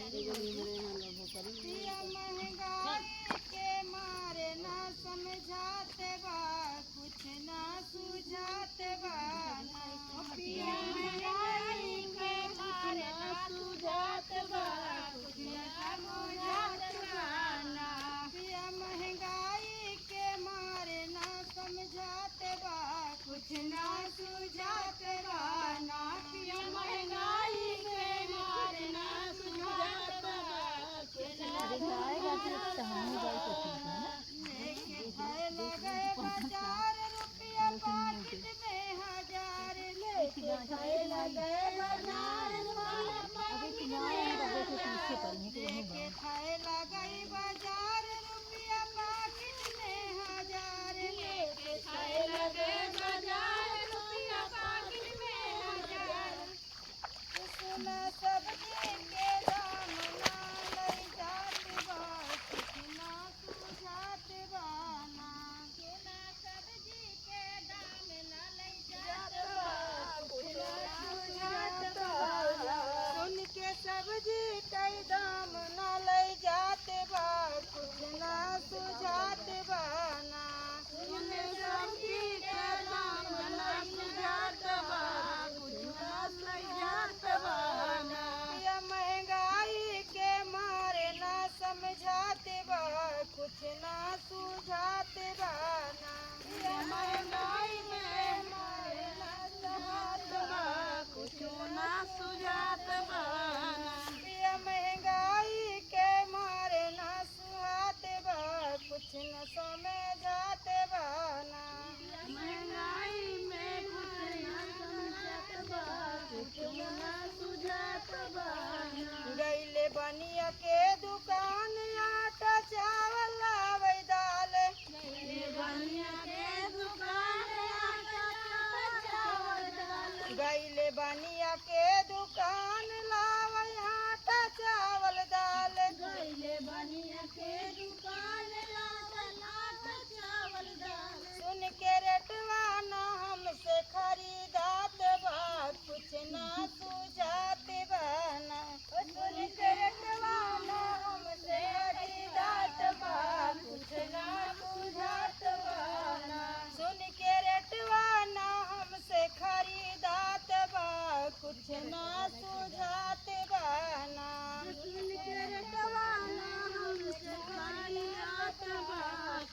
पिया महंगाई के मारे ना समझाते बा कुछ ना सुझाते बा पिया महंगाई के मारे ना सुझाते बा कुछ ना सुझाते बा पिया महंगाई के मारे ना समझाते बा कुछ ना सुझाते बा पिया महंगाई के मारे ना सुझाते बा लेके थैला गए बाजार रुपया पाकिट में 1000 लेके थैला गए बाजार रुपया पाकिट में 1000 लेके थैला गई बाजार रुपया पाकिट में 1000 लेके थैला गए बाजार रुपया पाकिट में 1000 सोना सब्जी के दाम ना लई जात बा कुछ ना सुझात बा सोना सब्जी के दाम ना लई जात बा कुछ ना सुझात बा सुन के सब्जी के दाम ना लई जात बा कुछ ना सुझात बा सुन सब्जी के दाम ना सुझात बा कुछ ना सुझात बा पिया महंगाई के मारे ना समझाते बा कुछ ना सुझाते बा पिया महंगाई के मारे ना समझाते बा कुछ ना सुझाते बा पिया महंगाई के मारे ना सुहाते बा कुछ न समझाते बा महंगाई में कुछ ना समझाते बा कुछ ना सुझाते बा गईले बनिया के दुकान आटा चावल लावे दाल गईले बनिया के दुकान आटा चावल दाल गईले बनिया के दुकान लावे आटा चावल दाल गईले बनिया के दुकान लावे आटा चावल दाल सुन के रेटवा ना हमसे खरीदात बा कुछ ना सुझात बा सुन के रेटवा ना हमसे खरीदात बा कुछ ना सुझात बा सुन के रेटवा ना हमसे खरीदात बा कुछ ना सुझात बा सुन के रेटवा ना हमसे खरीदात बा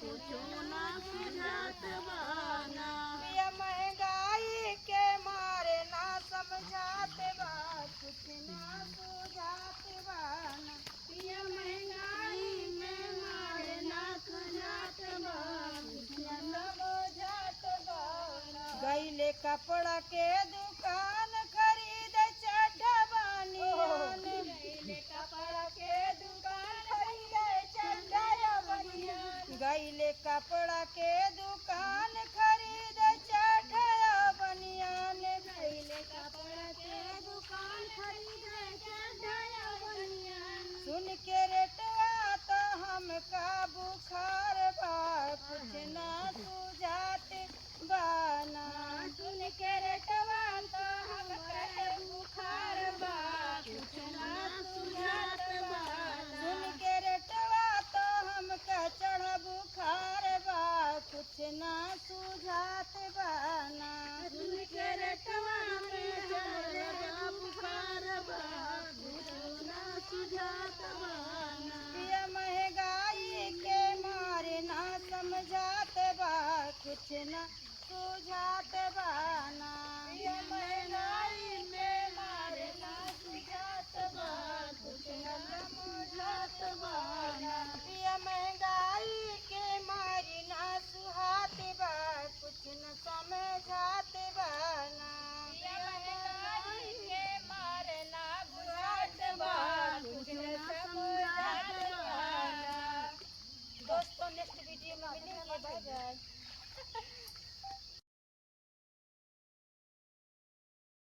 कुछ ना सुझात बा पिया महंगाई के मारे ना समझात बा कुछ ना सुझात बा पिया महंगाई में मारे ना सुझात बा कुछ ना सुझात बा गईले कपड़ा के